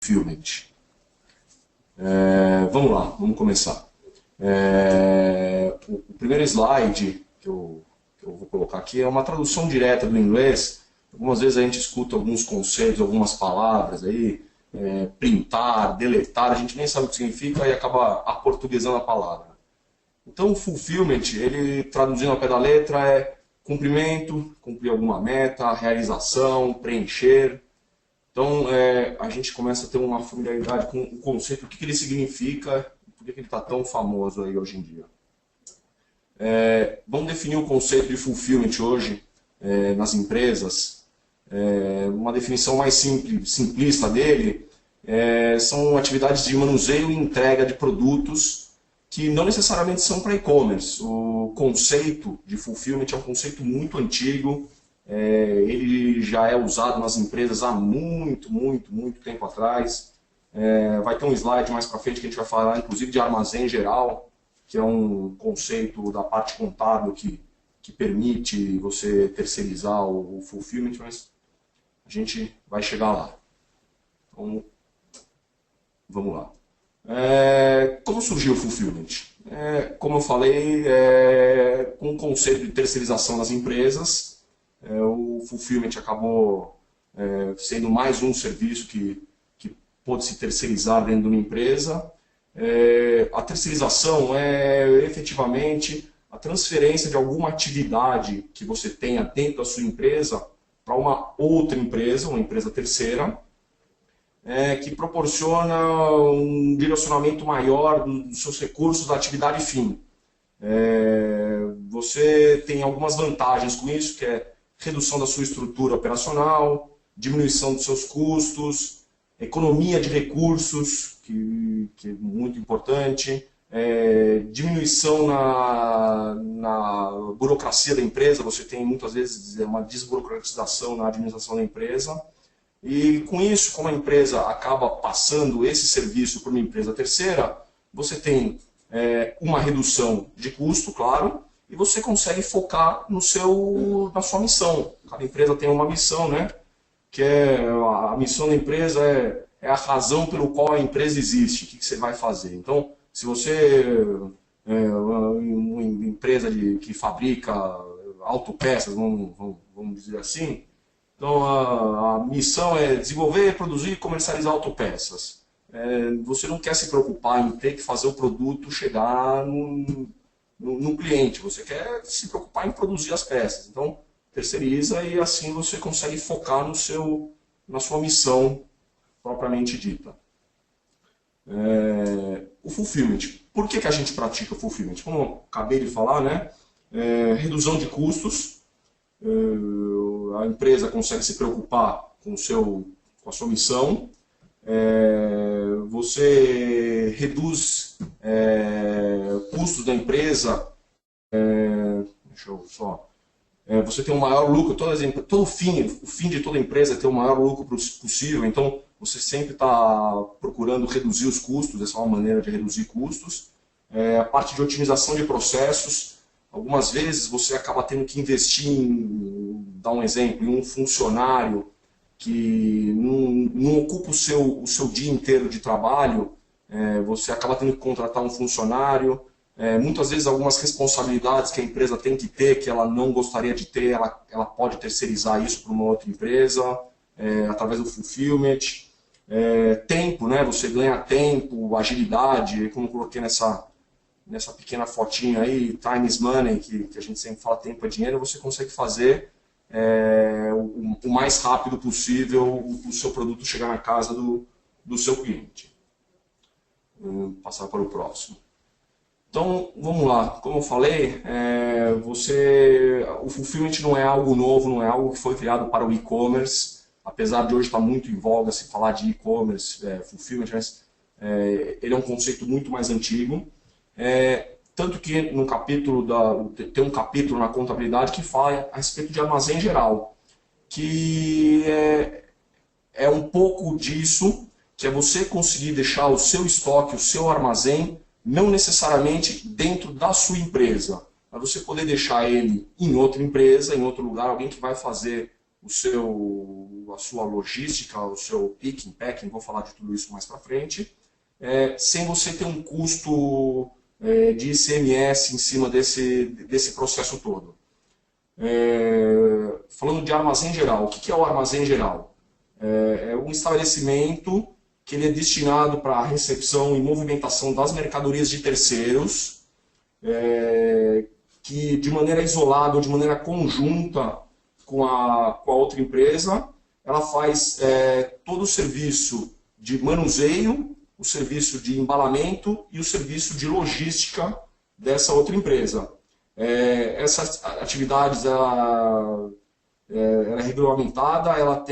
fulfillment. Vamos lá, vamos começar. O primeiro slide que eu vou colocar aqui é uma tradução direta do inglês. Algumas vezes a gente escuta alguns conceitos, algumas palavras aí, printar, deletar, a gente nem sabe o que significa e acaba aportuguesando a palavra. Então o fulfillment, ele traduzindo ao pé da letra é cumprimento, cumprir alguma meta, realização, preencher. Então a gente começa a ter uma familiaridade com o conceito, o que ele significa, por que ele está tão famoso aí hoje em dia. Vamos definir o conceito de fulfillment hoje nas empresas. Uma definição mais simplista dele são atividades de manuseio e entrega de produtos que não necessariamente são para e-commerce. O conceito de fulfillment é um conceito muito antigo, ele já é usado nas empresas há muito tempo atrás. Vai ter um slide mais para frente que a gente vai falar inclusive de armazém geral, que é um conceito da parte contábil que permite você terceirizar o fulfillment, mas a gente vai chegar lá. Então, vamos lá. Como surgiu o fulfillment? Como eu falei, com o conceito de terceirização das empresas, o fulfillment acabou sendo mais um serviço que pôde se terceirizar dentro de uma empresa. A terceirização é efetivamente a transferência de alguma atividade que você tenha dentro da sua empresa para uma outra empresa, uma empresa terceira, que proporciona um direcionamento maior dos seus recursos da atividade fim. Você tem algumas vantagens com isso, que é redução da sua estrutura operacional, diminuição dos seus custos, economia de recursos, que é muito importante, diminuição na burocracia da empresa, você tem muitas vezes uma desburocratização na administração da empresa. E com isso, como a empresa acaba passando esse serviço para uma empresa terceira, você tem uma redução de custo, claro, e você consegue focar na sua missão. Cada empresa tem uma missão, né? Que a missão da empresa é a razão pelo qual a empresa existe, o que você vai fazer. Então, se você é uma empresa que fabrica autopeças, vamos dizer assim, então a missão é desenvolver, produzir e comercializar autopeças. Você não quer se preocupar em ter que fazer o produto chegar no cliente, você quer se preocupar em produzir as peças. Então, terceiriza e assim você consegue focar na sua missão propriamente dita. O fulfillment. Por que a gente pratica o fulfillment? Como eu acabei de falar, né? Redução de custos. A empresa consegue se preocupar com a sua missão. Você reduz custos da empresa. Deixa eu só. Você tem um maior lucro, o fim de toda empresa é ter o maior lucro possível, então você sempre está procurando reduzir os custos, essa é uma maneira de reduzir custos. A parte de otimização de processos, algumas vezes você acaba tendo que investir dar um exemplo, em um funcionário que não ocupa o seu dia inteiro de trabalho, você acaba tendo que contratar um funcionário. Muitas vezes algumas responsabilidades que a empresa tem que ter, que ela não gostaria de ter, ela pode terceirizar isso para uma outra empresa, através do fulfillment. Tempo, né? Você ganha tempo, agilidade, como eu coloquei nessa pequena fotinha aí, time is money, que a gente sempre fala, tempo é dinheiro, você consegue fazer o mais rápido possível o seu produto chegar na casa do seu cliente. Vou passar para o próximo. Então, vamos lá. Como eu falei, o fulfillment não é algo novo, não é algo que foi criado para o e-commerce. Apesar de hoje estar muito em voga se falar de e-commerce, fulfillment, mas ele é um conceito muito mais antigo. Tanto que tem um capítulo na contabilidade que fala a respeito de armazém geral, que é um pouco disso, que é você conseguir deixar o seu estoque, o seu armazém, não necessariamente dentro da sua empresa, mas você poder deixar ele em outra empresa, em outro lugar, alguém que vai fazer a sua logística, o seu picking, packing, vou falar de tudo isso mais para frente, sem você ter um custo de ICMS em cima desse processo todo. Falando de armazém geral, o que é o armazém geral? É um estabelecimento que ele é destinado para a recepção e movimentação das mercadorias de terceiros, que de maneira isolada ou de maneira conjunta com a outra empresa, ela faz todo o serviço de manuseio, o serviço de embalamento e o serviço de logística dessa outra empresa. Essas atividades ela é regulamentada, ela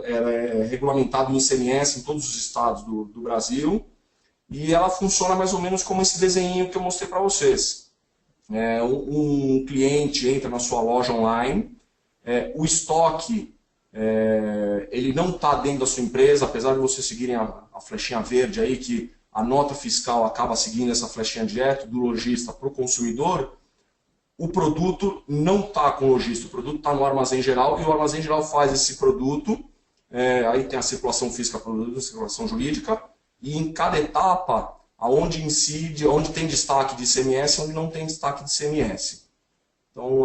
é regulamentada no ICMS em todos os estados do Brasil, e ela funciona mais ou menos como esse desenho que eu mostrei para vocês. Um cliente entra na sua loja online, o estoque ele não está dentro da sua empresa, apesar de vocês seguirem a flechinha verde aí, que a nota fiscal acaba seguindo essa flechinha direto do lojista para o consumidor. O produto não está com o lojista, o produto está no armazém geral, e o armazém geral faz esse produto, aí tem a circulação física, a circulação jurídica, e em cada etapa, onde incide, onde tem destaque de ICMS e onde não tem destaque de ICMS. Então,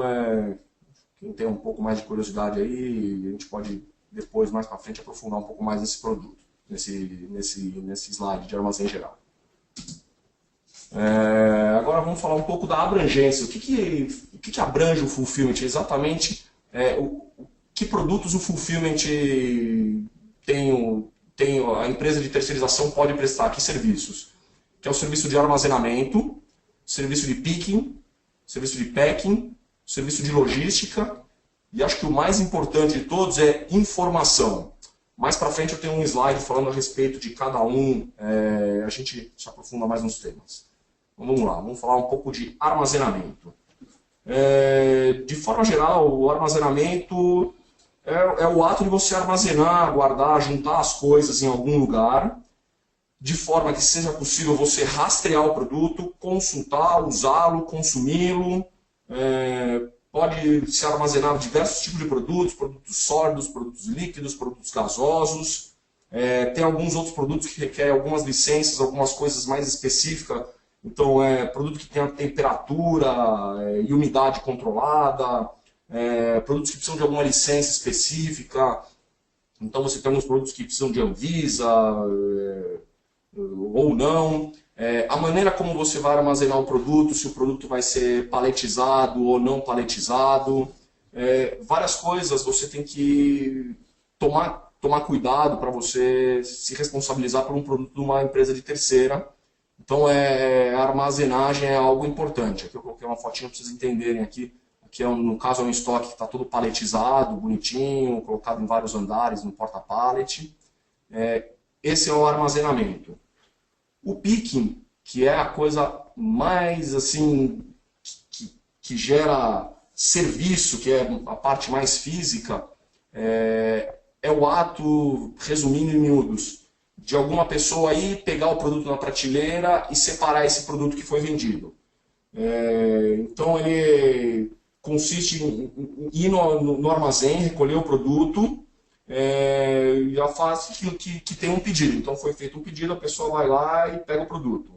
quem tem um pouco mais de curiosidade aí, a gente pode depois, mais para frente, aprofundar um pouco mais nesse produto, nesse slide de armazém geral. Agora vamos falar um pouco da abrangência. O que abrange o fulfillment? Exatamente que produtos o fulfillment a empresa de terceirização pode prestar, que serviços? Que é o serviço de armazenamento, serviço de picking, serviço de packing, serviço de logística, e acho que o mais importante de todos é informação. Mais para frente eu tenho um slide falando a respeito de cada um, a gente se aprofunda mais nos temas. Vamos lá, vamos falar um pouco de armazenamento. De forma geral, o armazenamento é o ato de você armazenar, guardar, juntar as coisas em algum lugar, de forma que seja possível você rastrear o produto, consultar, usá-lo, consumi-lo. Pode se armazenar diversos tipos de produtos sólidos, produtos líquidos, produtos gasosos. Tem alguns outros produtos que requerem algumas licenças, algumas coisas mais específicas. Então, produto que tem a temperatura e umidade controlada, produtos que precisam de alguma licença específica. Então, você tem alguns produtos que precisam de Anvisa ou não. A maneira como você vai armazenar o produto, se o produto vai ser paletizado ou não paletizado. Várias coisas você tem que tomar cuidado para você se responsabilizar por um produto de uma empresa de terceira. Então, a armazenagem é algo importante. Aqui eu coloquei uma fotinha para vocês entenderem aqui. Aqui, no caso, é um estoque que está todo paletizado, bonitinho, colocado em vários andares, no porta-pallet. Esse é o armazenamento. O picking, que é a coisa mais assim que gera serviço, que é a parte mais física, é o ato, resumindo em miúdos, de alguma pessoa aí pegar o produto na prateleira e separar esse produto que foi vendido. Então ele consiste em ir no armazém, recolher o produto, e a fase que tem um pedido. Então foi feito um pedido, a pessoa vai lá e pega o produto.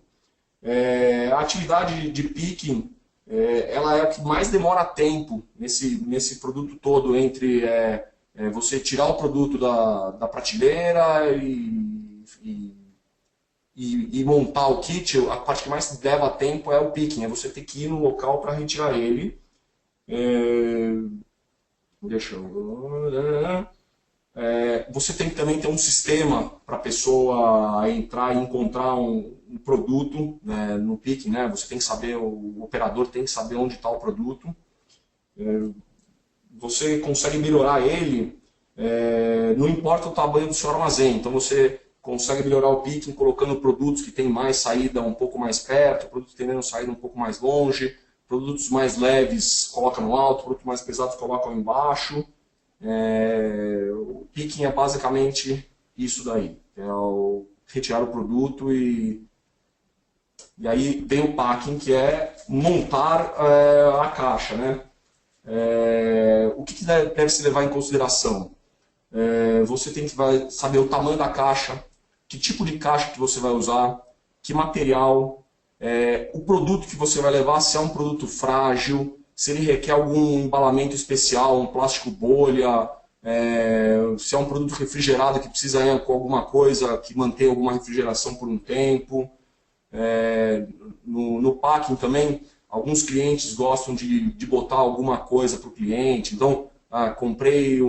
A atividade de picking, ela é a que mais demora tempo nesse produto todo, entre você tirar o produto da prateleira e montar o kit. A parte que mais leva tempo é o picking, é você ter que ir no local para retirar ele. Deixa eu... você tem que também ter um sistema para a pessoa entrar e encontrar um produto, né, no picking, né? Você tem que saber, o operador tem que saber onde está o produto. Você consegue melhorar ele, não importa o tamanho do seu armazém. Então você consegue melhorar o picking colocando produtos que tem mais saída um pouco mais perto, produtos que tem menos saída um pouco mais longe, produtos mais leves coloca no alto, produtos mais pesados coloca embaixo. O picking é basicamente isso daí, retirar o produto e aí vem o packing, que é montar a caixa, né? O que deve se levar em consideração? Você tem que saber o tamanho da caixa, que tipo de caixa que você vai usar, que material, o produto que você vai levar, se é um produto frágil, se ele requer algum embalamento especial, um plástico bolha, se é um produto refrigerado que precisa ir com alguma coisa que mantém alguma refrigeração por um tempo. No packing também, alguns clientes gostam de botar alguma coisa para o cliente. Então, comprei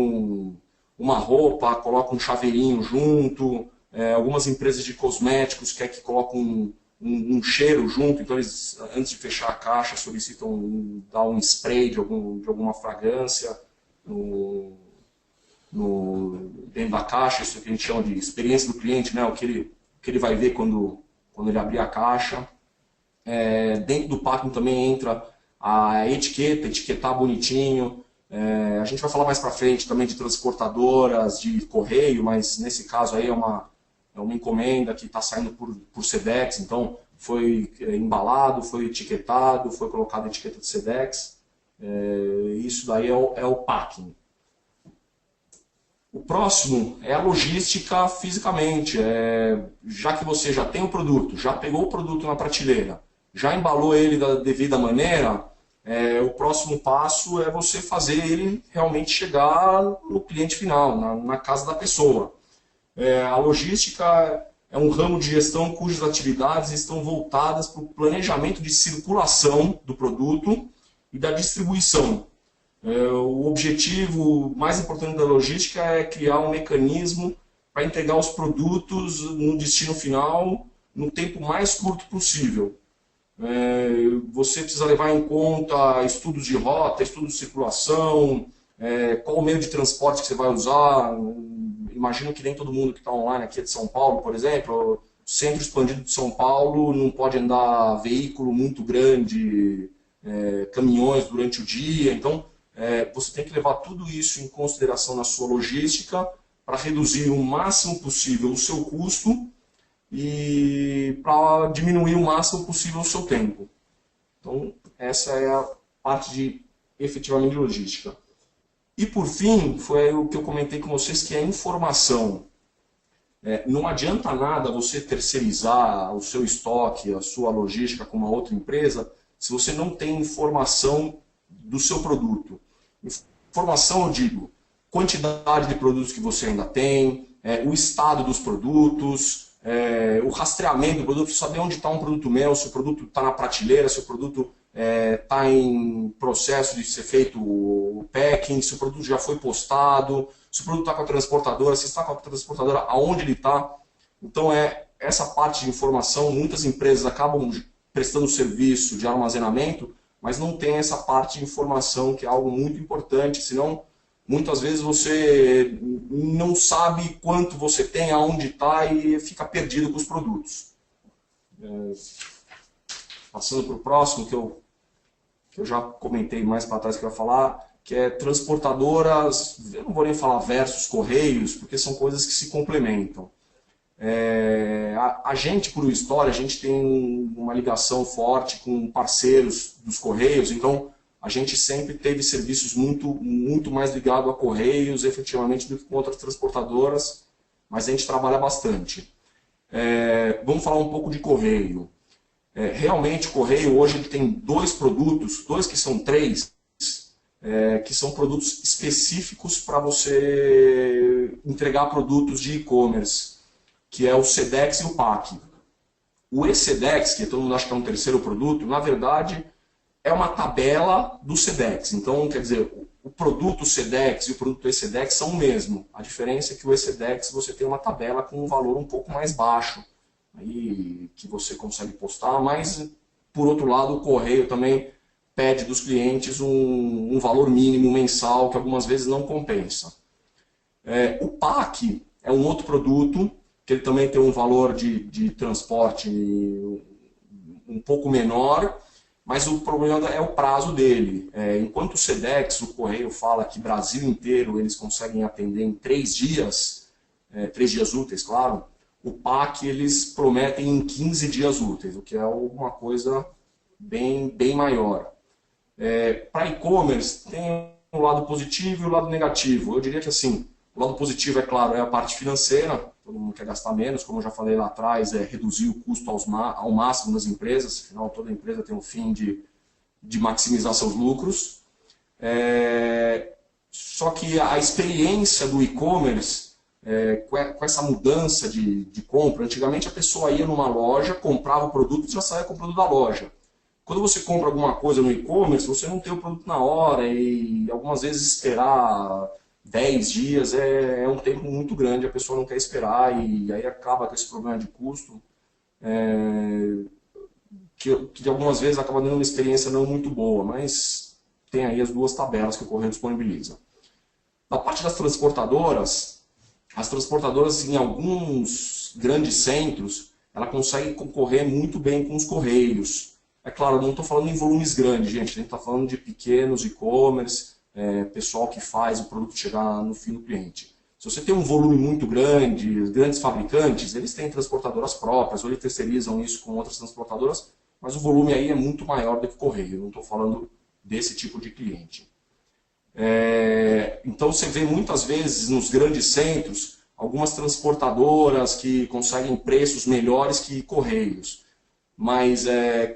uma roupa, coloca um chaveirinho junto. Algumas empresas de cosméticos querem que coloque um cheiro junto, então eles, antes de fechar a caixa, solicitam dar um spray de alguma fragrância dentro da caixa. Isso que a gente chama de experiência do cliente, né? O que ele vai ver quando ele abrir a caixa. Dentro do packing também entra a etiqueta, etiquetar bonitinho. A gente vai falar mais para frente também de transportadoras, de correio, mas nesse caso aí é uma encomenda que está saindo por Sedex, então foi embalado, foi etiquetado, foi colocado a etiqueta de Sedex. Isso daí é o packing. O próximo é a logística fisicamente. Já que você já tem o produto, já pegou o produto na prateleira, já embalou ele da devida maneira, o próximo passo é você fazer ele realmente chegar no cliente final, na casa da pessoa. A logística é um ramo de gestão cujas atividades estão voltadas para o planejamento de circulação do produto e da distribuição. O objetivo mais importante da logística é criar um mecanismo para entregar os produtos no destino final no tempo mais curto possível. Você precisa levar em conta estudos de rota, estudos de circulação, qual o meio de transporte que você vai usar. Imagino que nem todo mundo que está online aqui é de São Paulo, por exemplo. O centro expandido de São Paulo não pode andar veículo muito grande, caminhões durante o dia. Então, você tem que levar tudo isso em consideração na sua logística para reduzir o máximo possível o seu custo e para diminuir o máximo possível o seu tempo. Então, essa é a parte de efetivamente de logística. E por fim, foi o que eu comentei com vocês, que é a informação. Não adianta nada você terceirizar o seu estoque, a sua logística com uma outra empresa, se você não tem informação do seu produto. Informação, eu digo, quantidade de produtos que você ainda tem, o estado dos produtos, o rastreamento do produto, saber onde está um produto meu, se o produto está na prateleira, se o produto está em processo de ser feito o packing, se o produto já foi postado, se o produto está com a transportadora, se está com a transportadora, aonde ele está. Então, essa parte de informação, muitas empresas acabam prestando serviço de armazenamento, mas não tem essa parte de informação, que é algo muito importante, senão muitas vezes você não sabe quanto você tem, aonde está e fica perdido com os produtos. Passando para o próximo, que eu já comentei mais para trás que eu ia falar, que é transportadoras, eu não vou nem falar versus correios, porque são coisas que se complementam. A gente, por história, a gente tem uma ligação forte com parceiros dos correios, então a gente sempre teve serviços muito mais ligados a correios, efetivamente, do que com outras transportadoras, mas a gente trabalha bastante. Vamos falar um pouco de correio. Realmente, o correio hoje ele tem dois produtos, dois que são três, que são produtos específicos para você entregar produtos de e-commerce, que é o Sedex e o packing. O e-Sedex, que todo mundo acha que é um terceiro produto, na verdade é uma tabela do Sedex. Então, quer dizer, o produto Sedex e o produto e-Sedex são o mesmo. A diferença é que o e-Sedex você tem uma tabela com um valor um pouco mais baixo, aí, que você consegue postar, mas, por outro lado, o correio também pede dos clientes um valor mínimo mensal, que algumas vezes não compensa. O PAC é um outro produto, que ele também tem um valor de transporte um pouco menor, mas o problema é o prazo dele. Enquanto o Sedex, o correio fala que Brasil inteiro eles conseguem atender em 3 dias, 3 dias úteis, claro, o PAC eles prometem em 15 dias úteis, o que é alguma coisa bem maior. Para e-commerce tem um lado positivo e um lado negativo. Eu diria que assim, O lado positivo, é claro, é a parte financeira. Todo mundo quer gastar menos, como eu já falei lá atrás, é reduzir o custo ao máximo das empresas. Afinal, toda empresa tem o fim de maximizar seus lucros. Só que a experiência do e-commerce, com essa mudança de compra, antigamente a pessoa ia numa loja, comprava o produto e já saía com o produto da loja. Quando você compra alguma coisa no e-commerce, você não tem o produto na hora e algumas vezes esperar 10 dias é um tempo muito grande, a pessoa não quer esperar e aí acaba com esse problema de custo, que algumas vezes acaba dando uma experiência não muito boa, mas tem aí as duas tabelas que o correio disponibiliza. Da parte das transportadoras, as transportadoras em alguns grandes centros, ela consegue concorrer muito bem com os correios. É claro, eu não estou falando em volumes grandes, gente, a gente está falando de pequenos e-commerce, pessoal que faz o produto chegar no fim do cliente. Se você tem um volume muito grande, os grandes fabricantes, eles têm transportadoras próprias, ou eles terceirizam isso com outras transportadoras, mas o volume aí é muito maior do que o correio, eu não estou falando desse tipo de cliente. Então você vê muitas vezes nos grandes centros, algumas transportadoras que conseguem preços melhores que correios. Mas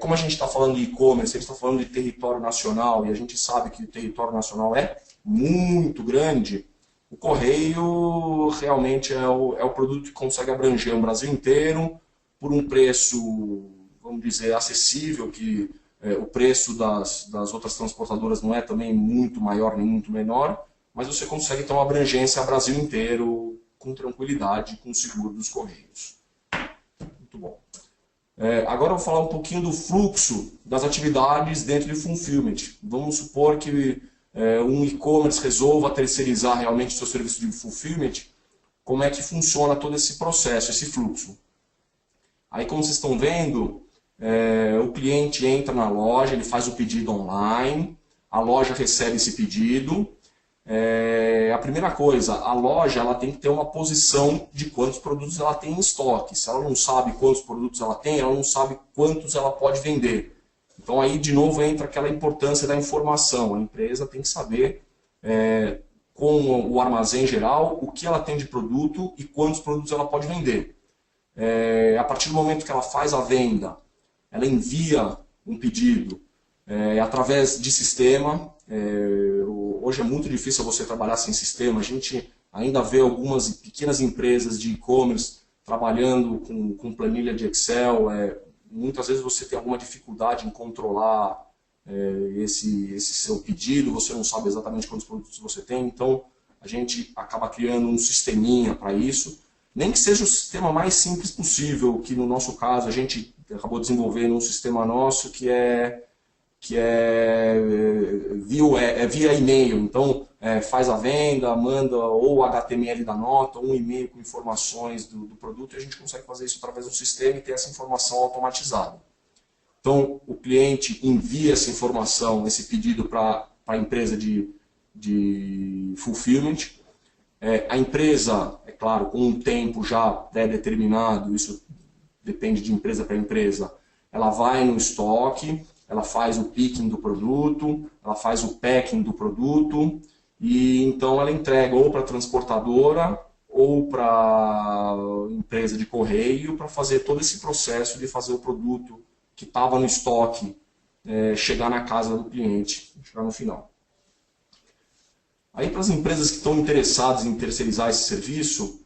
como a gente está falando de e-commerce, a gente está falando de território nacional e a gente sabe que o território nacional é muito grande, o correio realmente é o produto que consegue abranger o Brasil inteiro por um preço, vamos dizer, acessível, que o preço das outras transportadoras não é também muito maior nem muito menor, mas você consegue ter uma abrangência ao Brasil inteiro com tranquilidade, com o seguro dos correios. Muito bom. Agora eu vou falar um pouquinho do fluxo das atividades dentro de Fulfillment. Vamos supor que um e-commerce resolva terceirizar realmente o seu serviço de Fulfillment. Como é que funciona todo esse processo, esse fluxo? Aí, como vocês estão vendo, o cliente entra na loja, ele faz o pedido online, a loja recebe esse pedido. A primeira coisa, a loja ela tem que ter uma posição de quantos produtos ela tem em estoque. Se ela não sabe quantos produtos ela tem, ela não sabe quantos ela pode vender. Então aí de novo entra aquela importância da informação. A empresa tem que saber com o armazém geral o que ela tem de produto e quantos produtos ela pode vender. A partir do momento que ela faz a venda, ela envia um pedido através de sistema. Hoje é muito difícil você trabalhar sem sistema. A gente ainda vê algumas pequenas empresas de e-commerce trabalhando com planilha de Excel. Muitas vezes você tem alguma dificuldade em controlar esse seu pedido, você não sabe exatamente quantos produtos você tem, então a gente acaba criando um sisteminha para isso. Nem que seja o sistema mais simples possível, que no nosso caso a gente acabou desenvolvendo um sistema nosso que é via e-mail. Então, faz a venda, manda ou o HTML da nota, ou um e-mail com informações do produto, e a gente consegue fazer isso através do sistema e ter essa informação automatizada. Então, o cliente envia essa informação, esse pedido para a empresa de fulfillment. A empresa, é claro, com um tempo já pré-determinado, isso depende de empresa para empresa, ela vai no estoque, ela faz o picking do produto, ela faz o packing do produto e então ela entrega ou para a transportadora ou para a empresa de correio para fazer todo esse processo de fazer o produto que estava no estoque chegar na casa do cliente, chegar no final. Aí para as empresas que estão interessadas em terceirizar esse serviço,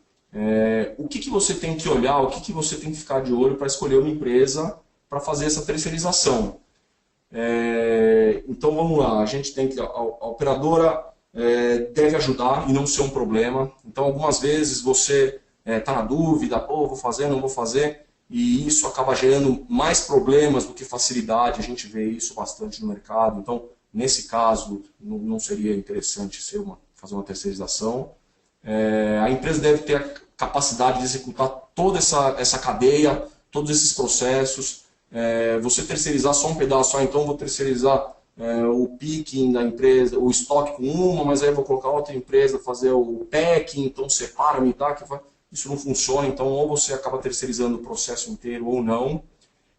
o que você tem que olhar, o que você tem que ficar de olho para escolher uma empresa para fazer essa terceirização? Então vamos lá, a gente tem que a operadora deve ajudar e não ser um problema. Então algumas vezes você está na dúvida, pô, vou fazer, não vou fazer, e isso acaba gerando mais problemas do que facilidade. A gente vê isso bastante no mercado. Então nesse caso não seria interessante fazer uma terceirização. A empresa deve ter a capacidade de executar toda essa cadeia, todos esses processos. Você terceirizar só um pedaço, então vou terceirizar o picking da empresa, o estoque com uma, mas aí eu vou colocar outra empresa fazer o packing, então separa, me dá, isso não funciona. Então ou você acaba terceirizando o processo inteiro ou não.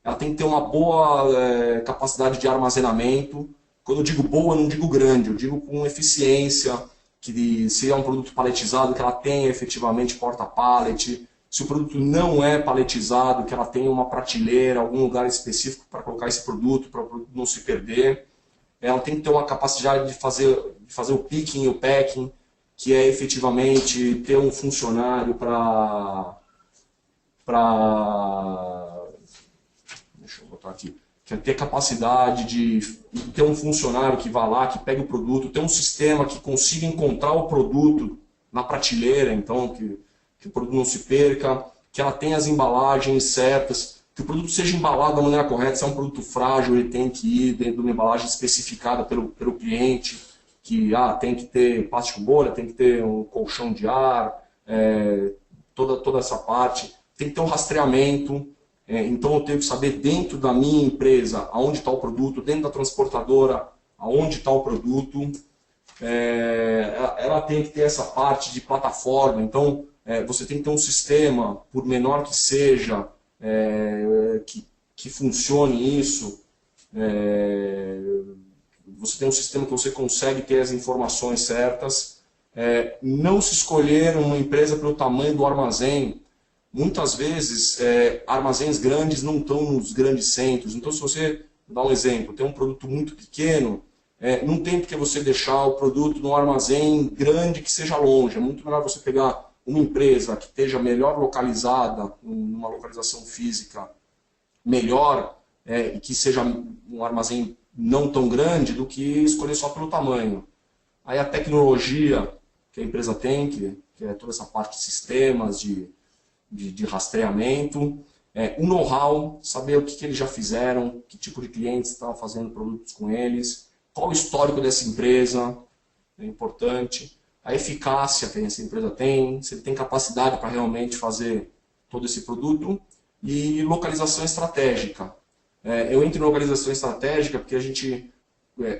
Ela tem que ter uma boa capacidade de armazenamento. Quando eu digo boa, eu não digo grande, eu digo com eficiência, que se é um produto paletizado, que ela tenha efetivamente porta-pallet. Se o produto não é paletizado, que ela tenha uma prateleira, algum lugar específico para colocar esse produto, para o produto não se perder. Ela tem que ter uma capacidade de fazer o picking e o packing, que é efetivamente ter um funcionário deixa eu botar aqui. Que é ter capacidade de ter um funcionário que vá lá, que pegue o produto, ter um sistema que consiga encontrar o produto na prateleira, então que o produto não se perca, que ela tenha as embalagens certas, que o produto seja embalado da maneira correta. Se é um produto frágil, ele tem que ir dentro de uma embalagem especificada pelo cliente, que tem que ter plástico bolha, tem que ter um colchão de ar, toda essa parte. Tem que ter um rastreamento. Então eu tenho que saber dentro da minha empresa aonde está o produto, dentro da transportadora aonde está o produto. Ela tem que ter essa parte de plataforma. Então você tem que ter um sistema, por menor que seja, que funcione isso. Você tem um sistema que você consegue ter as informações certas. Não se escolher uma empresa pelo tamanho do armazém. Muitas vezes, armazéns grandes não estão nos grandes centros. Então, se você dá um exemplo, tem um produto muito pequeno, não tem porque você deixar o produto num armazém grande que seja longe. É muito melhor você pegar uma empresa que esteja melhor localizada, numa localização física melhor, e que seja um armazém não tão grande, do que escolher só pelo tamanho. Aí a tecnologia que a empresa tem, que é toda essa parte de sistemas, de rastreamento, o know-how, saber o que eles já fizeram, que tipo de clientes estão fazendo produtos com eles, qual o histórico dessa empresa, é importante, a eficácia que essa empresa tem, se ele tem capacidade para realmente fazer todo esse produto, e localização estratégica. Eu entro em localização estratégica porque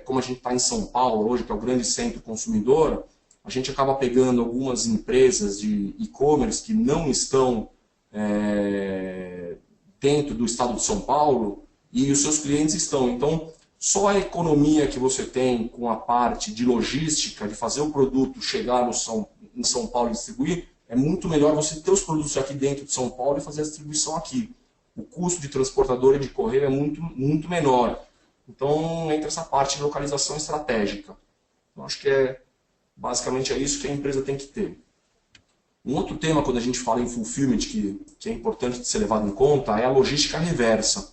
como a gente está em São Paulo hoje, que é o grande centro consumidor, a gente acaba pegando algumas empresas de e-commerce que não estão dentro do estado de São Paulo e os seus clientes estão. Então, só a economia que você tem com a parte de logística, de fazer o produto chegar em São Paulo e distribuir, é muito melhor você ter os produtos aqui dentro de São Paulo e fazer a distribuição aqui. O custo de transportador e de correio é muito, muito menor. Então, entra essa parte de localização estratégica. Eu acho que basicamente é isso que a empresa tem que ter. Um outro tema, quando a gente fala em fulfillment, que é importante de ser levado em conta, é a logística reversa.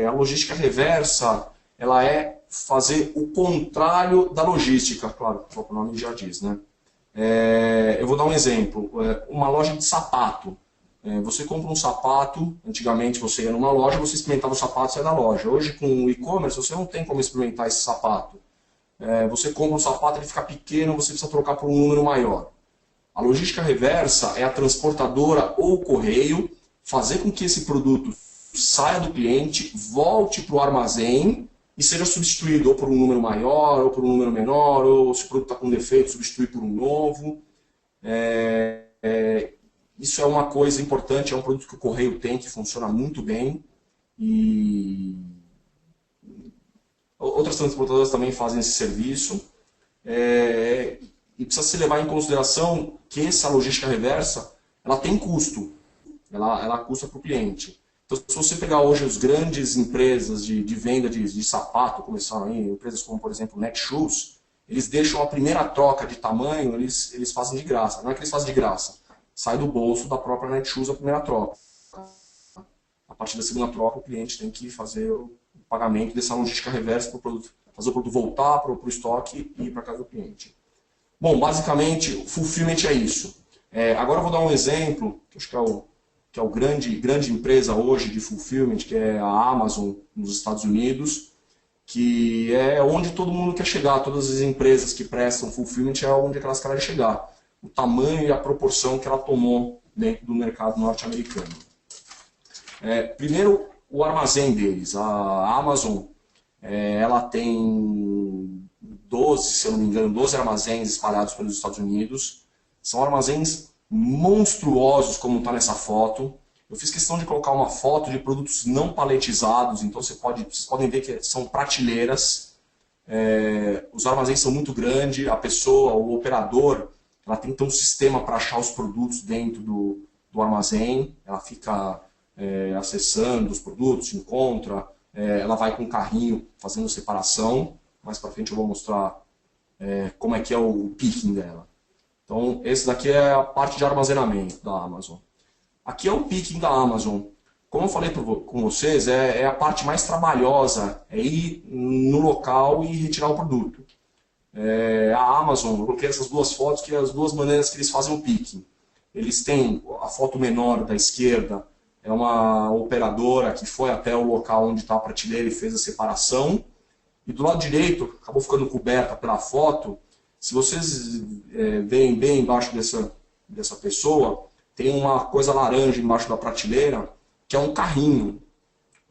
A logística reversa, ela é fazer o contrário da logística, claro, o próprio nome já diz, né? Eu vou dar um exemplo. Uma loja de sapato. Você compra um sapato, antigamente você ia numa loja, você experimentava o sapato e saia da loja. Hoje, com o e-commerce, você não tem como experimentar esse sapato. Você compra um sapato, ele fica pequeno, você precisa trocar por um número maior. A logística reversa é a transportadora ou o correio fazer com que esse produto saia do cliente, volte para o armazém e seja substituído ou por um número maior, ou por um número menor, ou se o produto está com defeito, substituir por um novo. Isso é uma coisa importante, é um produto que o correio tem, que funciona muito bem. E outras transportadoras também fazem esse serviço. E precisa se levar em consideração que essa logística reversa, ela tem custo. Ela custa para o cliente. Então, se você pegar hoje as grandes empresas de venda de sapato, começaram aí, empresas como, por exemplo, Netshoes, eles deixam a primeira troca de tamanho, eles fazem de graça. Não é que eles fazem de graça. Sai do bolso da própria Netshoes a primeira troca. A partir da segunda troca, o cliente tem que fazer o pagamento dessa logística reversa para o produto, fazer o produto voltar para o estoque e ir para casa do cliente. Bom, basicamente, o fulfillment é isso. Agora eu vou dar um exemplo, que acho que é o grande empresa hoje de fulfillment, que é a Amazon nos Estados Unidos, que é onde todo mundo quer chegar, todas as empresas que prestam fulfillment é onde elas querem chegar. O tamanho e a proporção que ela tomou dentro do mercado norte-americano. Primeiro, o armazém deles. A Amazon, ela tem 12, se eu não me engano, 12 armazéns espalhados pelos Estados Unidos. São armazéns monstruosos, como está nessa foto. Eu fiz questão de colocar uma foto de produtos não paletizados, então vocês podem ver que são prateleiras. Os armazéns são muito grandes, a pessoa, o operador, ela tem que ter um sistema para achar os produtos dentro do armazém, ela fica acessando os produtos, encontra, ela vai com um carrinho fazendo separação. Mais para frente eu vou mostrar como é que é o picking dela. Então, esse daqui é a parte de armazenamento da Amazon. Aqui é o picking da Amazon. Como eu falei com vocês, é a parte mais trabalhosa, é ir no local e retirar o produto. A Amazon, eu coloquei essas duas fotos, que é as duas maneiras que eles fazem o picking. Eles têm a foto menor da esquerda, é uma operadora que foi até o local onde está a prateleira e fez a separação. E do lado direito, acabou ficando coberta pela foto, se vocês veem bem embaixo dessa pessoa, tem uma coisa laranja embaixo da prateleira, que é um carrinho.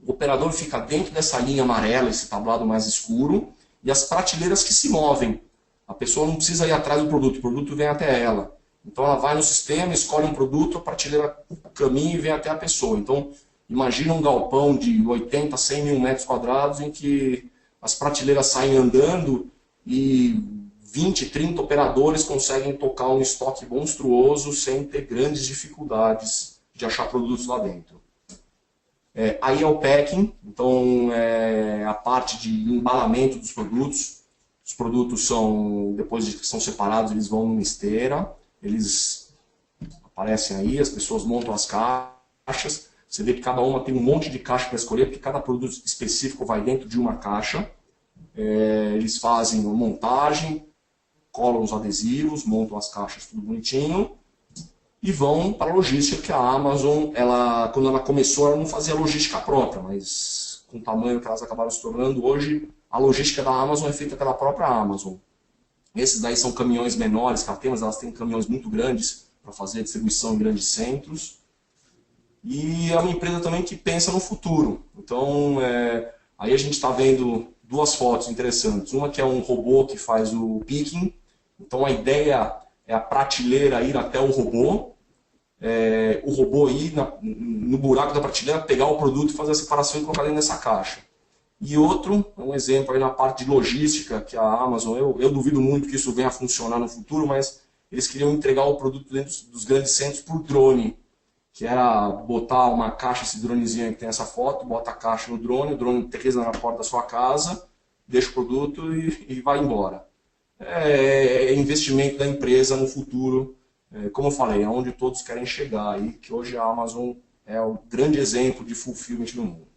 O operador fica dentro dessa linha amarela, esse tablado mais escuro, e as prateleiras que se movem. A pessoa não precisa ir atrás do produto, o produto vem até ela. Então ela vai no sistema, escolhe um produto, a prateleira caminha e vem até a pessoa. Então imagina um galpão de 80, 100 mil metros quadrados em que as prateleiras saem andando e 20, 30 operadores conseguem tocar um estoque monstruoso sem ter grandes dificuldades de achar produtos lá dentro. Aí é o packing, então a parte de embalamento dos produtos. Os produtos depois de que são separados, eles vão numa esteira, eles aparecem aí, as pessoas montam as caixas. Você vê que cada uma tem um monte de caixa para escolher, porque cada produto específico vai dentro de uma caixa. Eles fazem a montagem, colam os adesivos, montam as caixas tudo bonitinho e vão para a logística, que a Amazon, quando ela começou, ela não fazia logística própria, mas com o tamanho que elas acabaram se tornando hoje, a logística da Amazon é feita pela própria Amazon. Esses daí são caminhões menores que ela tem, mas elas têm caminhões muito grandes para fazer a distribuição em grandes centros. E é uma empresa também que pensa no futuro. Então, aí a gente está vendo duas fotos interessantes. Uma que é um robô que faz o picking. Então a ideia é a prateleira ir até o robô ir no buraco da prateleira, pegar o produto, fazer a separação e colocar dentro dessa caixa. E outro, um exemplo aí na parte de logística, que a Amazon, eu duvido muito que isso venha a funcionar no futuro, mas eles queriam entregar o produto dentro dos grandes centros por drone, que era botar uma caixa, esse dronezinho que tem essa foto, bota a caixa no drone, o drone aterriza na porta da sua casa, deixa o produto e vai embora. É investimento da empresa no futuro, como eu falei, é onde todos querem chegar, e que hoje a Amazon é o grande exemplo de fulfillment no mundo.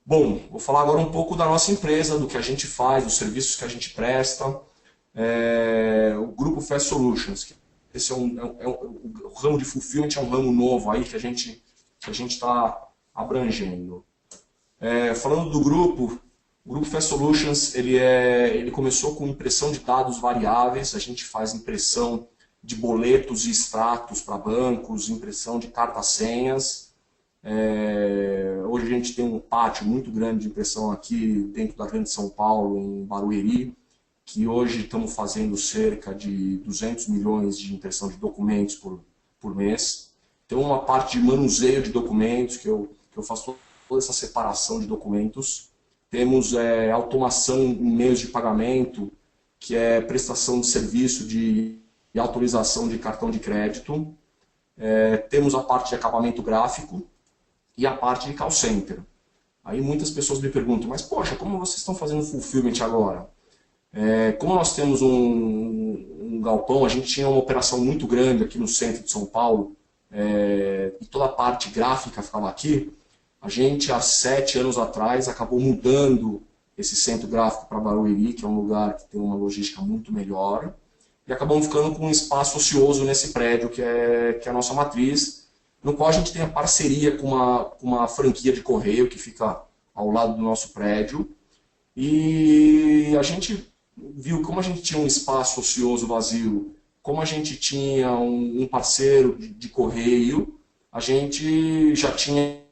Bom, vou falar agora um pouco da nossa empresa, do que a gente faz, dos serviços que a gente presta. O Grupo Fast Solutions, esse o ramo de fulfillment é um ramo novo aí que a gente está abrangendo. Falando do grupo, o Grupo Fast Solutions ele começou com impressão de dados variáveis. A gente faz impressão de boletos e extratos para bancos, impressão de cartas-senhas. Hoje a gente tem um pátio muito grande de impressão aqui dentro da Grande São Paulo, em Barueri, que hoje estamos fazendo cerca de 200 milhões de impressão de documentos por mês. Tem uma parte de manuseio de documentos, que eu faço toda essa separação de documentos. Temos automação em meios de pagamento, que é prestação de serviço de autorização de cartão de crédito. Temos a parte de acabamento gráfico e a parte de call center. Aí muitas pessoas me perguntam, mas poxa, como vocês estão fazendo fulfillment agora? Como nós temos um galpão, a gente tinha uma operação muito grande aqui no centro de São Paulo, e toda a parte gráfica ficava aqui. A gente, há 7 anos atrás, acabou mudando esse centro gráfico para Barueri, que é um lugar que tem uma logística muito melhor, e acabamos ficando com um espaço ocioso nesse prédio, que é a nossa matriz, no qual a gente tem a parceria com uma franquia de correio que fica ao lado do nosso prédio. E a gente viu como a gente tinha um espaço ocioso vazio, como a gente tinha um parceiro de correio, a gente já tinha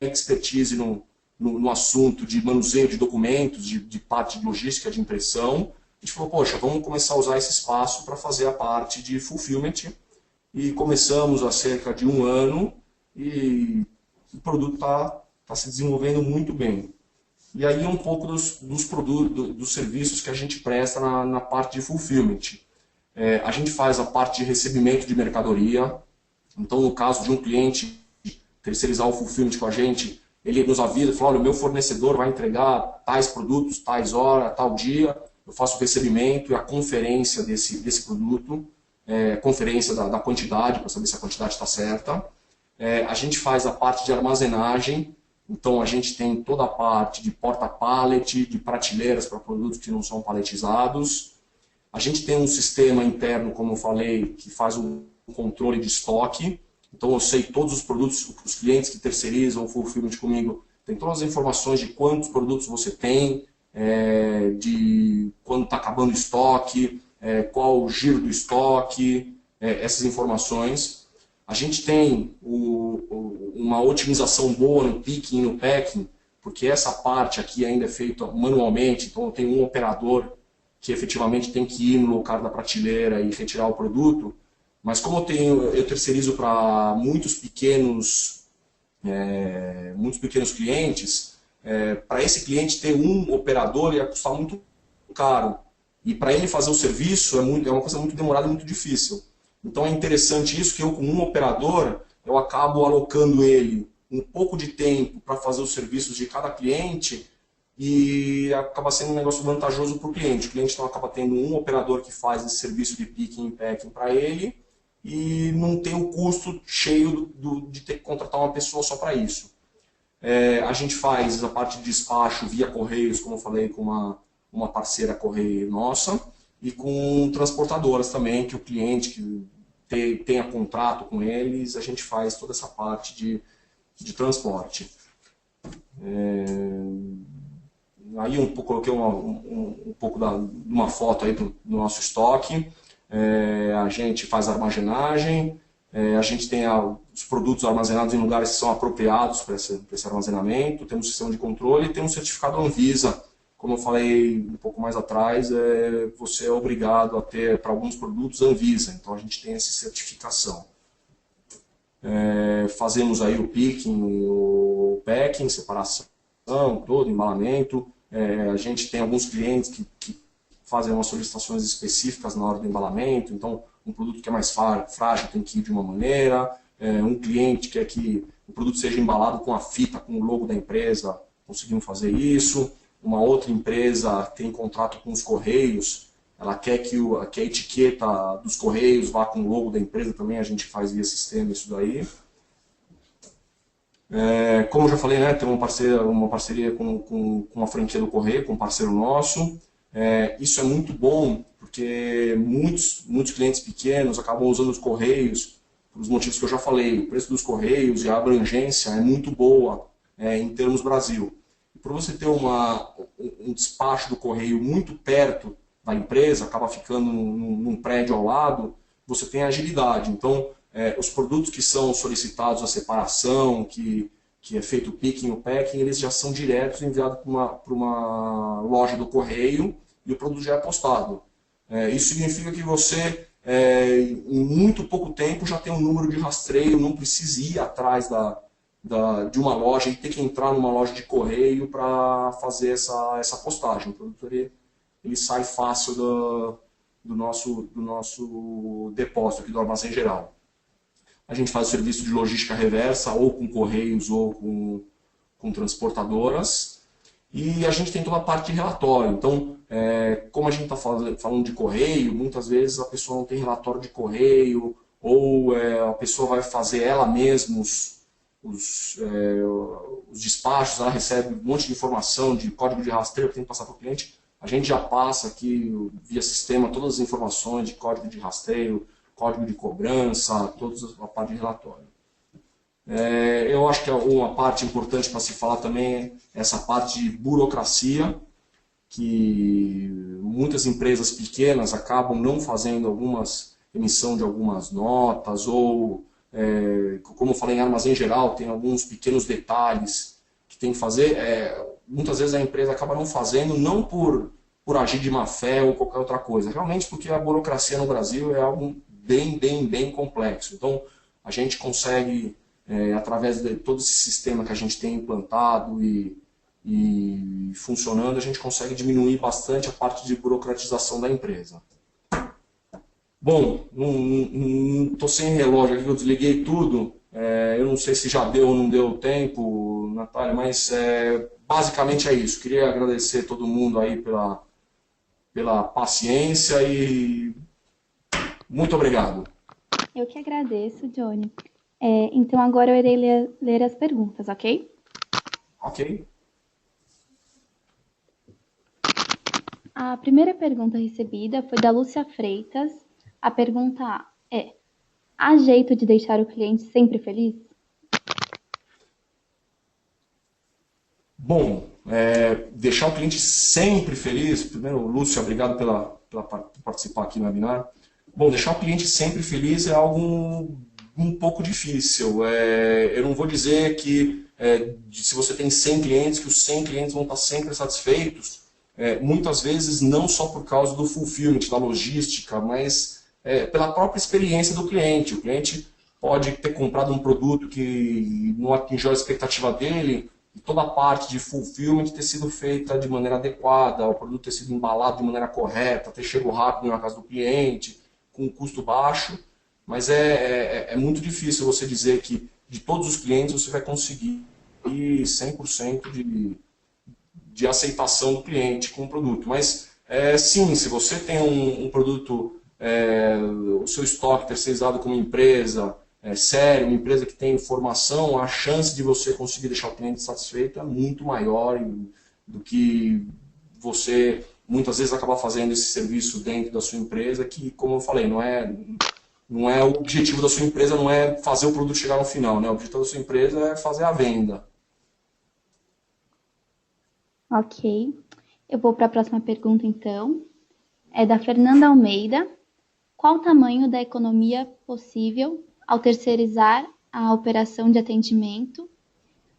expertise no assunto de manuseio de documentos, de parte de logística, de impressão. A gente falou, poxa, vamos começar a usar esse espaço para fazer a parte de fulfillment. E começamos há cerca de 1 ano e o produto está se desenvolvendo muito bem. E aí um pouco dos produtos, dos serviços que a gente presta na parte de fulfillment. A gente faz a parte de recebimento de mercadoria. Então, no caso de um cliente terceirizar o fulfillment com a gente, ele nos avisa, fala, olha, o meu fornecedor vai entregar tais produtos, tais horas, tal dia, eu faço o recebimento e a conferência desse produto, conferência da quantidade, para saber se a quantidade está certa. A gente faz a parte de armazenagem, então a gente tem toda a parte de porta-pallet, de prateleiras para produtos que não são paletizados. A gente tem um sistema interno, como eu falei, que faz um controle de estoque. Então eu sei todos os produtos, os clientes que terceirizam o fulfillment comigo, tem todas as informações de quantos produtos você tem, de quando está acabando o estoque, qual o giro do estoque, essas informações. A gente tem uma otimização boa no picking e no packing, porque essa parte aqui ainda é feita manualmente, então eu tenho um operador que efetivamente tem que ir no local da prateleira e retirar o produto, mas como eu terceirizo para muitos pequenos clientes, para esse cliente ter um operador ia custar muito caro, e para ele fazer o serviço é uma coisa muito demorada e muito difícil. Então é interessante isso, que eu com um operador, eu acabo alocando ele um pouco de tempo para fazer os serviços de cada cliente e acaba sendo um negócio vantajoso para o cliente. O cliente então acaba tendo um operador que faz esse serviço de picking e packing para ele e não tem o custo cheio de ter que contratar uma pessoa só para isso. A gente faz a parte de despacho via correios, como eu falei, com uma parceira correio nossa, e com transportadoras também, que o cliente que tenha contrato com eles, a gente faz toda essa parte de transporte. Aí coloquei um pouco de uma foto aí do nosso estoque. A gente faz armazenagem, a gente tem os produtos armazenados em lugares que são apropriados para esse armazenamento, temos um sistema de controle e tem um certificado Anvisa. Como eu falei um pouco mais atrás, você é obrigado a ter, para alguns produtos, Anvisa. Então a gente tem essa certificação. Fazemos aí o picking, o packing, separação, todo, embalamento. A gente tem alguns clientes que fazem umas solicitações específicas na hora do embalamento. Então, um produto que é mais frágil tem que ir de uma maneira. Um cliente quer que o produto seja embalado com a fita, com o logo da empresa, conseguimos fazer isso. Uma outra empresa tem contrato com os Correios, ela quer que a etiqueta dos Correios vá com o logo da empresa, também a gente faz via sistema isso daí. Como eu já falei, né, tem uma parceria com uma franquia do Correio, com um parceiro nosso. Isso é muito bom, porque muitos clientes pequenos acabam usando os Correios, pelos motivos que eu já falei. O preço dos Correios e a abrangência é muito boa em termos Brasil. Para você ter um despacho do correio muito perto da empresa, acaba ficando num prédio ao lado, você tem agilidade. Então, os produtos que são solicitados a separação, que é feito o picking e o packing, eles já são diretos enviados para uma loja do correio e o produto já é postado. Isso significa que você, em muito pouco tempo, já tem um número de rastreio, não precisa ir atrás de uma loja e ter que entrar numa loja de correio para fazer essa postagem. O produto ele sai fácil do nosso depósito aqui do armazém geral. A gente faz o serviço de logística reversa, ou com correios ou com transportadoras. E a gente tem toda a parte de relatório. Então, como a gente está falando de correio, muitas vezes a pessoa não tem relatório de correio, ou a pessoa vai fazer ela mesma os despachos, ela recebe um monte de informação de código de rastreio que tem que passar para o cliente. A gente já passa aqui via sistema todas as informações de código de rastreio, código de cobrança, toda a parte de relatório. Eu acho que uma parte importante para se falar também é essa parte de burocracia, que muitas empresas pequenas acabam não fazendo emissão de algumas notas, ou, como eu falei, em armazém geral, tem alguns pequenos detalhes que tem que fazer. Muitas vezes a empresa acaba não fazendo, não por agir de má fé ou qualquer outra coisa, realmente porque a burocracia no Brasil é algo bem complexo. Então, a gente consegue, através de todo esse sistema que a gente tem implantado e e funcionando, a gente consegue diminuir bastante a parte de burocratização da empresa. Bom, não estou sem relógio aqui, eu desliguei tudo. Eu não sei se já deu ou não deu tempo, Natália, mas basicamente é isso. Queria agradecer todo mundo aí pela paciência e muito obrigado. Eu que agradeço, Johnny. Então agora eu irei ler as perguntas, ok? Ok? A primeira pergunta recebida foi da Lúcia Freitas. A pergunta é: há jeito de deixar o cliente sempre feliz? Bom, deixar o cliente sempre feliz. Primeiro, Lúcio, obrigado por participar aqui no webinar. Bom, deixar o cliente sempre feliz é algo um pouco difícil. Eu não vou dizer que se você tem 100 clientes, que os 100 clientes vão estar sempre satisfeitos. Muitas vezes não só por causa do fulfillment, da logística, mas pela própria experiência do cliente. O cliente pode ter comprado um produto que não atingiu a expectativa dele, e toda a parte de fulfillment ter sido feita de maneira adequada, o produto ter sido embalado de maneira correta, ter chegado rápido na casa do cliente, com um custo baixo, mas é muito difícil você dizer que de todos os clientes você vai conseguir 100% de aceitação do cliente com o produto. Mas sim, se você tem um produto, o seu estoque terceirizado como empresa, sério, uma empresa que tem informação, a chance de você conseguir deixar o cliente satisfeito é muito maior do que você muitas vezes acabar fazendo esse serviço dentro da sua empresa, que, como eu falei, não é o objetivo da sua empresa, não é fazer o produto chegar no final, né? O objetivo da sua empresa é fazer a venda. Ok. Eu vou para a próxima pergunta, então. É da Fernanda Almeida. Qual o tamanho da economia possível ao terceirizar a operação de atendimento?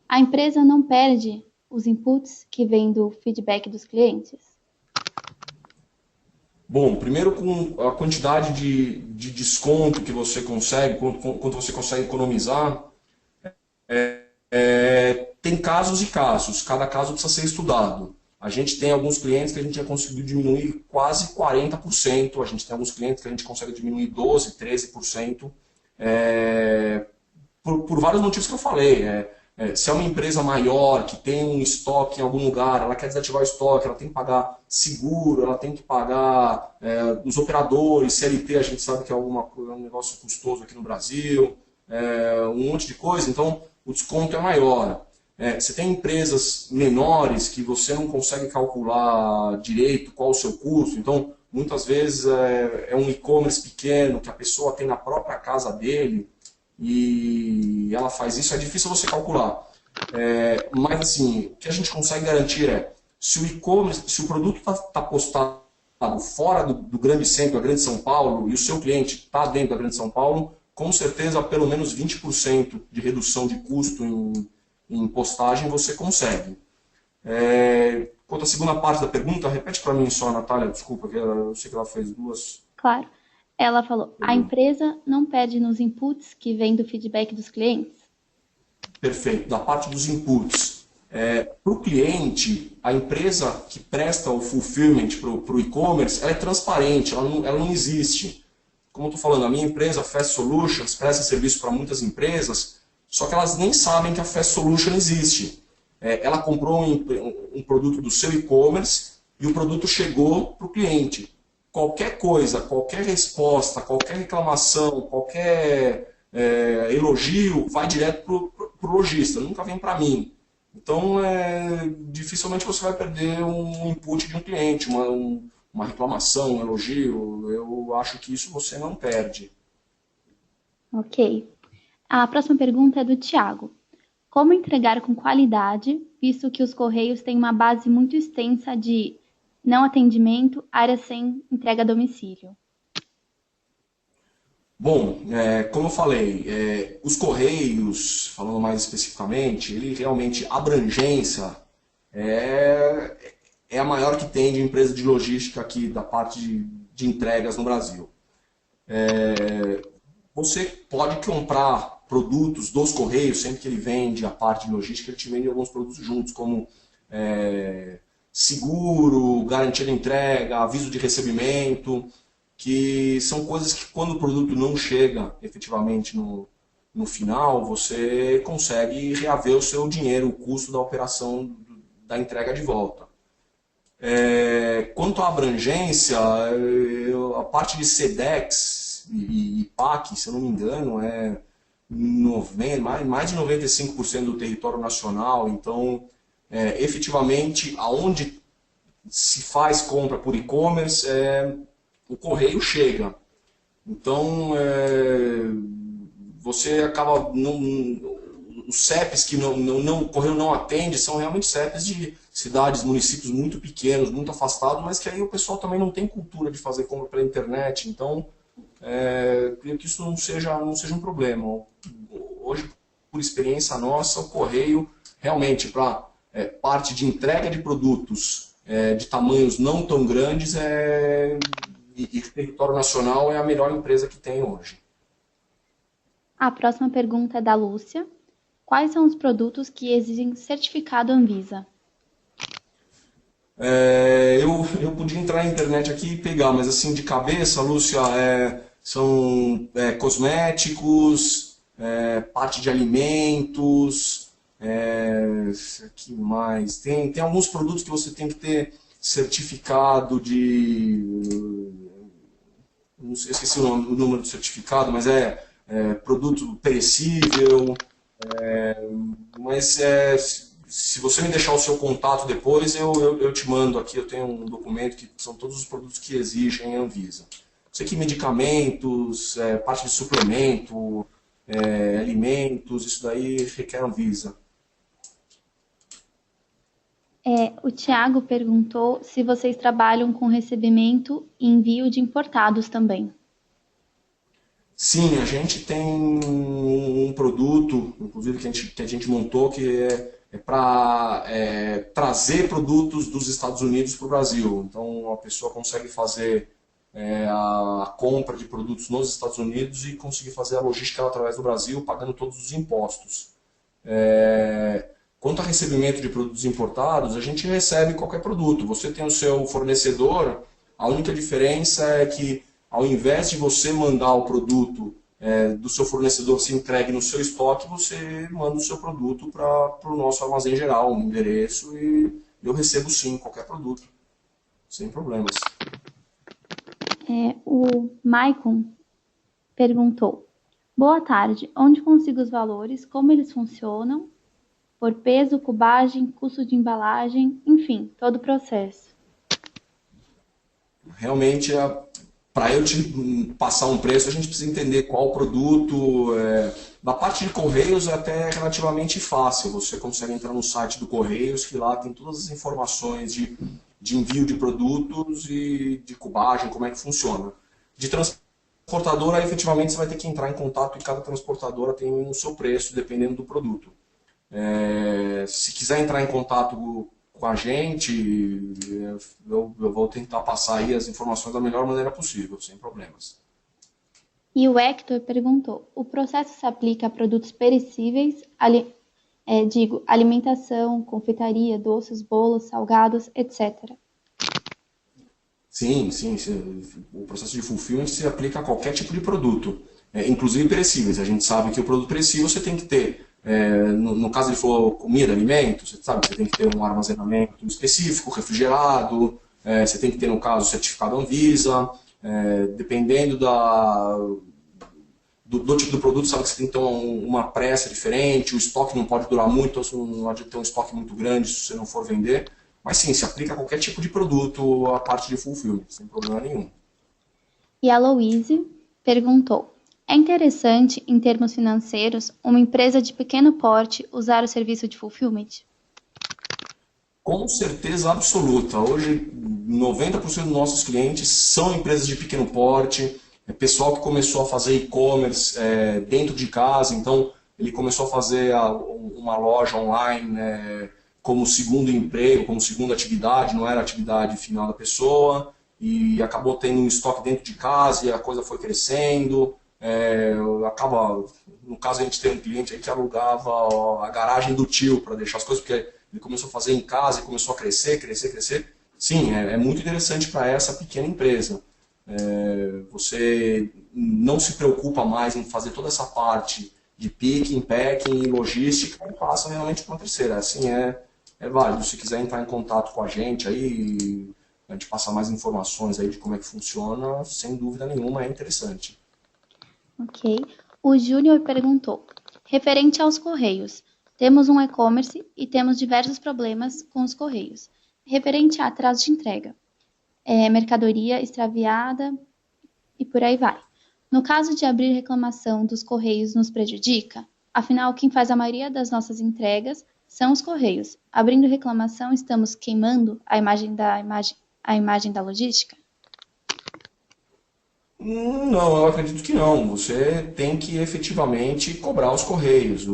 A empresa não perde os inputs que vêm do feedback dos clientes? Bom, primeiro com a quantidade de desconto que você consegue, quanto você consegue economizar, tem casos e casos, cada caso precisa ser estudado. A gente tem alguns clientes que a gente já conseguiu diminuir quase 40%, a gente tem alguns clientes que a gente consegue diminuir 12%, 13%, por vários motivos que eu falei. Se é uma empresa maior, que tem um estoque em algum lugar, ela quer desativar o estoque, ela tem que pagar seguro, ela tem que pagar os operadores, CLT, a gente sabe que é um negócio custoso aqui no Brasil, um monte de coisa, então o desconto é maior. Você tem empresas menores que você não consegue calcular direito qual o seu custo, então muitas vezes é um e-commerce pequeno que a pessoa tem na própria casa dele, e ela faz isso, é difícil você calcular. Mas assim, o que a gente consegue garantir se o e-commerce, se o produto está postado fora do grande centro, da grande São Paulo, e o seu cliente está dentro da grande São Paulo, com certeza pelo menos 20% de redução de custo em postagem você consegue. Quanto à segunda parte da pergunta, repete para mim só, Natália, desculpa, que eu sei que ela fez duas. Claro. Ela falou: a empresa não perde nos inputs que vêm do feedback dos clientes? Perfeito. Da parte dos inputs. Para o cliente, a empresa que presta o fulfillment para o e-commerce, ela é transparente, ela não existe. Como eu estou falando, a minha empresa, Fast Solutions, presta serviço para muitas empresas, só que elas nem sabem que a Fast Solution existe. Ela comprou um produto do seu e-commerce e o produto chegou para o cliente. Qualquer coisa, qualquer resposta, qualquer reclamação, qualquer elogio, vai direto para o lojista, nunca vem para mim. Então, dificilmente você vai perder um input de um cliente, uma reclamação, um elogio. Eu acho que isso você não perde. Ok. A próxima pergunta é do Tiago. Como entregar com qualidade, visto que os Correios têm uma base muito extensa de não atendimento, área sem entrega a domicílio? Bom, como eu falei, os Correios, falando mais especificamente, ele realmente, a abrangência é a maior que tem de empresa de logística aqui da parte de entregas no Brasil. Você pode comprar produtos dos Correios, sempre que ele vende a parte de logística, ele te vende alguns produtos juntos, como seguro, garantia de entrega, aviso de recebimento, que são coisas que quando o produto não chega efetivamente no final, você consegue reaver o seu dinheiro, o custo da operação da entrega de volta. Quanto à abrangência, a parte de SEDEX e PAC, se eu não me engano, é mais de 95% do território nacional. Então, efetivamente, aonde se faz compra por e-commerce, o correio chega. Então, você acaba... os CEPs que o correio não atende são realmente CEPs de cidades, municípios muito pequenos, muito afastados, mas que aí o pessoal também não tem cultura de fazer compra pela internet. Então, creio que isso não seja um problema. Hoje, por experiência nossa, o correio realmente para parte de entrega de produtos de tamanhos não tão grandes e território nacional é a melhor empresa que tem hoje. A próxima pergunta é da Lúcia. Quais são os produtos que exigem certificado Anvisa? Eu podia entrar na internet aqui e pegar, mas assim, de cabeça, Lúcia, são cosméticos, parte de alimentos, que mais? Tem alguns produtos que você tem que ter certificado não sei, esqueci o número do certificado, mas produto perecível, mas se você me deixar o seu contato depois, eu te mando aqui, eu tenho um documento que são todos os produtos que exigem a Anvisa. Sei que medicamentos, parte de suplemento, alimentos, isso daí requer Anvisa. O Tiago perguntou se vocês trabalham com recebimento e envio de importados também. Sim, a gente tem um produto, inclusive que a gente montou, que é para trazer produtos dos Estados Unidos para o Brasil. Então a pessoa consegue fazer a compra de produtos nos Estados Unidos e conseguir fazer a logística através do Brasil, pagando todos os impostos. Quanto a recebimento de produtos importados, a gente recebe qualquer produto. Você tem o seu fornecedor, a única diferença é que ao invés de você mandar o produto do seu fornecedor se entregue no seu estoque, você manda o seu produto para o nosso armazém geral, um endereço, e eu recebo sim qualquer produto, sem problemas. O Maicon perguntou: boa tarde, onde consigo os valores, como eles funcionam, por peso, cubagem, custo de embalagem, enfim, todo o processo. Realmente, para eu te passar um preço, a gente precisa entender qual produto. Da parte de Correios é até relativamente fácil. Você consegue entrar no site do Correios, que lá tem todas as informações de envio de produtos e de cubagem, como é que funciona. De transportadora, efetivamente, você vai ter que entrar em contato e cada transportadora tem o seu preço, dependendo do produto. Se quiser entrar em contato com a gente, eu vou tentar passar aí as informações da melhor maneira possível, sem problemas. E o Hector perguntou: o processo se aplica a produtos perecíveis, alimentação, confeitaria, doces, bolos, salgados, etc. Sim. O processo de fulfillment se aplica a qualquer tipo de produto, inclusive perecíveis. A gente sabe que o produto perecível você tem que ter, no caso de for comida, alimento, você sabe, você tem que ter um armazenamento específico, refrigerado, você tem que ter, no caso, certificado Anvisa, dependendo do tipo do produto, sabe que você tem que ter uma pressa diferente, o estoque não pode durar muito, então não adianta ter um estoque muito grande se você não for vender. Mas sim, se aplica a qualquer tipo de produto a parte de fulfillment, sem problema nenhum. E a Louise perguntou: é interessante, em termos financeiros, uma empresa de pequeno porte usar o serviço de fulfillment? Com certeza absoluta. Hoje, 90% dos nossos clientes são empresas de pequeno porte, pessoal que começou a fazer e-commerce dentro de casa, então ele começou a fazer uma loja online como segundo emprego, como segunda atividade, não era a atividade final da pessoa, e acabou tendo um estoque dentro de casa e a coisa foi crescendo. No caso a gente tem um cliente aí que alugava a garagem do tio para deixar as coisas, porque ele começou a fazer em casa e começou a crescer, crescer, crescer. Sim, é muito interessante para essa pequena empresa. Você não se preocupa mais em fazer toda essa parte de picking, packing e logística e passa realmente para uma terceira. Assim, é válido. Se quiser entrar em contato com a gente aí, a gente passar mais informações aí de como é que funciona, sem dúvida nenhuma é interessante. Ok. O Júnior perguntou: referente aos Correios, temos um e-commerce e temos diversos problemas com os Correios. Referente a atraso de entrega, mercadoria extraviada e por aí vai. No caso de abrir reclamação dos Correios nos prejudica? Afinal, quem faz a maioria das nossas entregas são os Correios. Abrindo reclamação, estamos queimando a imagem da logística? Não, eu acredito que não. Você tem que efetivamente cobrar os Correios.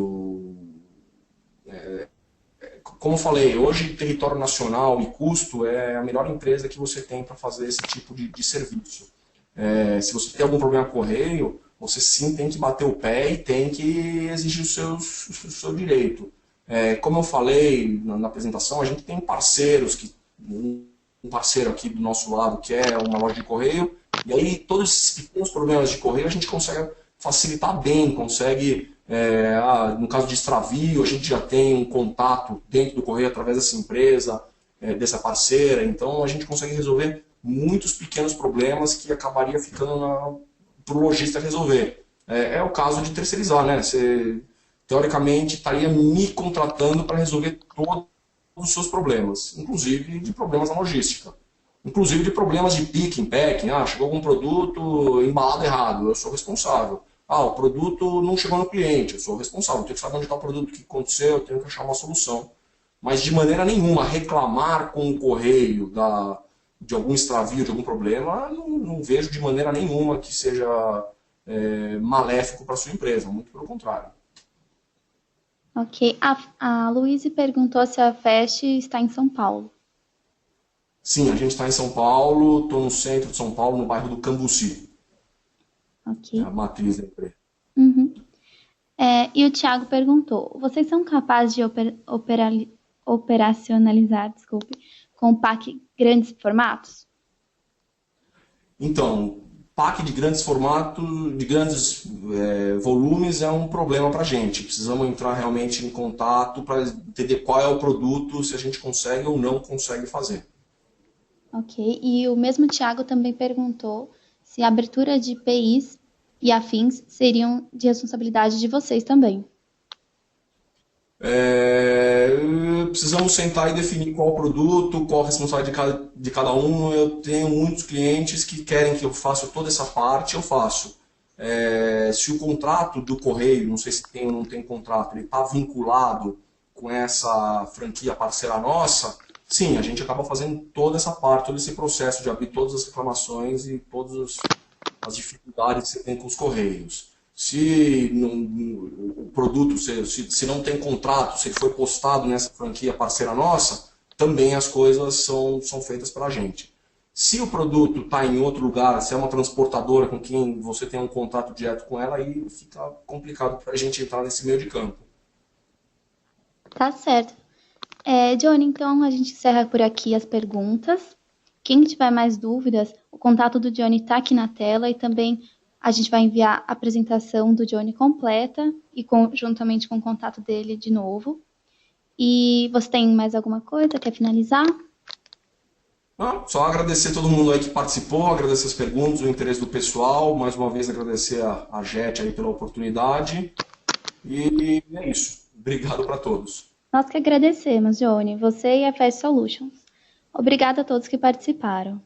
Como eu falei, hoje território nacional e custo é a melhor empresa que você tem para fazer esse tipo de serviço. Se você tem algum problema com o correio, você sim tem que bater o pé e tem que exigir o seu direito. Como eu falei na apresentação, a gente tem parceiros, um parceiro aqui do nosso lado que é uma loja de correio, e aí todos esses pequenos problemas de correio a gente consegue facilitar bem, consegue, no caso de extravio, a gente já tem um contato dentro do correio através dessa empresa, dessa parceira, então a gente consegue resolver muitos pequenos problemas que acabaria ficando para o lojista resolver. É o caso de terceirizar, né? Você, teoricamente, estaria me contratando para resolver todos os seus problemas, inclusive de problemas na logística. Inclusive de problemas de picking, packing. Chegou algum produto embalado errado, eu sou responsável. O produto não chegou no cliente, eu sou responsável. Eu tenho que saber onde está o produto, o que aconteceu, eu tenho que achar uma solução. Mas de maneira nenhuma reclamar com o correio de algum extravio, de algum problema, não vejo de maneira nenhuma que seja maléfico para a sua empresa, muito pelo contrário. Ok. A Luíse perguntou se a Fast está em São Paulo. Sim, a gente está em São Paulo, estou no centro de São Paulo, no bairro do Cambuci. Ok. É a matriz da empresa. Uhum. E o Thiago perguntou: vocês são capazes de operacionalizar, com PAC grandes formatos? Então, pack de grandes formatos, de grandes volumes é um problema para a gente. Precisamos entrar realmente em contato para entender qual é o produto, se a gente consegue ou não consegue fazer. Ok. E o mesmo Thiago também perguntou se a abertura de PIs e afins seriam de responsabilidade de vocês também. Precisamos sentar e definir qual o produto, qual a responsabilidade de cada um. Eu tenho muitos clientes que querem que eu faça toda essa parte, eu faço. Se o contrato do correio, não sei se tem ou não tem contrato, ele está vinculado com essa franquia parceira nossa, sim, a gente acaba fazendo toda essa parte, todo esse processo de abrir todas as reclamações e todas as dificuldades que você tem com os correios. Se o produto, se não tem contrato, se ele foi postado nessa franquia parceira nossa, também as coisas são feitas para a gente. Se o produto está em outro lugar, se é uma transportadora com quem você tem um contrato direto com ela, aí fica complicado para a gente entrar nesse meio de campo. Tá certo. Johnny, então a gente encerra por aqui as perguntas. Quem tiver mais dúvidas, o contato do Johnny está aqui na tela e também a gente vai enviar a apresentação do Johnny completa e juntamente com o contato dele de novo. E você tem mais alguma coisa? Quer finalizar? Só agradecer todo mundo aí que participou, agradecer as perguntas, o interesse do pessoal, mais uma vez agradecer a JET aí pela oportunidade. E é isso. Obrigado para todos. Nós que agradecemos, Johnny, você e a Fast Solutions. Obrigada a todos que participaram.